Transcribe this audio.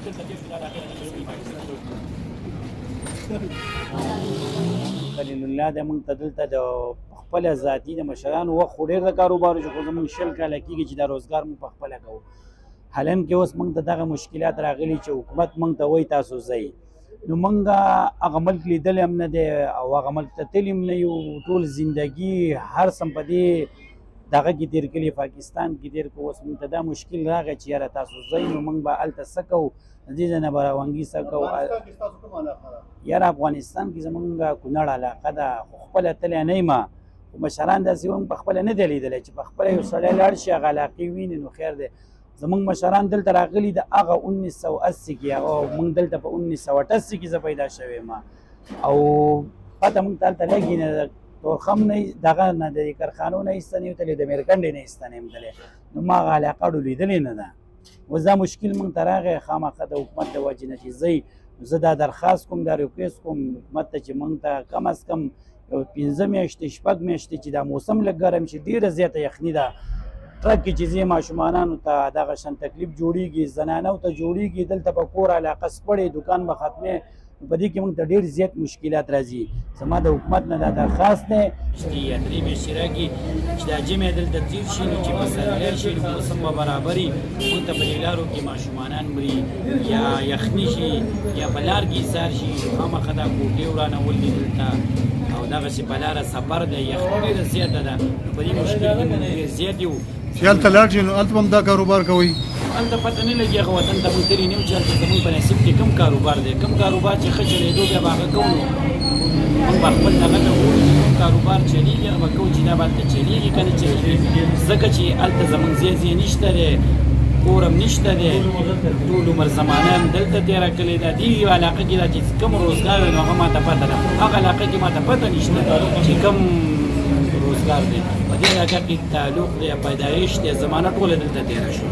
خلیل الله د موږ ته دلته د خپله ذاتي د مشرانو وخت خو ډېر د کاروبار شو، خو زموږ 20 کاله کېږي چې دا روزګار موږ په خپله کوو. حالن کې اوس موږ ته دغه مشکلات راغلي چې حکومت موږ ته وایي تاسو ځئ، نو موږ هغه ملک لیدلی هم نه دی او هغه ملک ته تللي هم نه یو. ټول زندګي هر څه په دې دغه کې تېر کړي، پاکستان کې تېر کړو. اوس موږ ته دا مشکل راغی چې یاره تاسو ځئ، نو موږ به هلته څه کوو، د دې ځای نه به راونګي څه کوو. یاره افغانستان کې زمونږ کونړ علاقه ده، خو خپله تللی نه یم، خو مشران داسې هم په خپله نه دی لیدلی چې په خپله یو سړی لاړ شي هغه علاقې وویني، نو خیر دی. زمونږ مشران دلته راغلي د هغه 1980 کې، هغه موږ دلته په 1988 کې زه پیدا شوی یم او پته موږ ته هلته لګي نه، تورخم نه دغه نه د کارخانو نه ایسته نه یم تللی، د میرکنډې نه ایسته نه یم تللی، نو ما هغه علاقه ډولیدلې نه ده. اوس دا مشکل موږ ته راغی خامخا د حکومت د وجې نه چې ځئ. زه دا درخواست کوم، دا ریکویسټ کوم حکومت ته چې موږ ته کم از کم 15 میاشتې 6 میاشتې چې دا موسم لږ ګرم شي، ډېره زیاته یخني ده، ټرک کې چې ځي ماشومانانو ته دغه شان تکلیف جوړېږي، زنانو ته جوړېږي، دلته په کور علاقه سپړې دکان به ختمې، په دې کې موږ ته ډېر زیات مشکلات راځي. زما د حکومت نه دا درخواست دی چې 3 میاشتې راکړي چې دا جمع دلته تېر شي، نو چې پسرلی شي موسم به برابر وي، موږ ته په دې لارو کې ماشومانان مري یا یخني شي یا په لار کې ایسار شي، خامخا دا کوټې ورانول دي دلته او دغسې په لاره سفر دی، یخني ډېره زیاته ده، نو په دې مشکل کې موږ ډېر زیات یو. چې هلته لاړ شي نو هلته به هم دا کاروبار کوئ؟ هلته پته نه لګي، هغه وطن ته موږ تللي نه یو چې هلته زموږ په نصیب کې کوم کاروبار دی، کوم کاروبار چې ښه چلېدو بیا به هغه کوو، نو موږ به خپل دغه ته وګورو چې کوم کاروبار چلېږي هغه به کوو چې دا به هلته چلېږي که نه چلېږي، ځکه چې هلته زموږ ځای نشته دی، کور هم نشته دی، ټول عمر زمانه هم دلته تېره کړې ده. دې علاقه کې دا چې کوم روزګار دی نو هغه ما ته پته ده، هغه علاقه کې ما ته پته نشته چې کوم روزګار دی. په دې علاقه کې تعلق دی، پیدایش دی، زمانه ټوله دلته تېره شوه.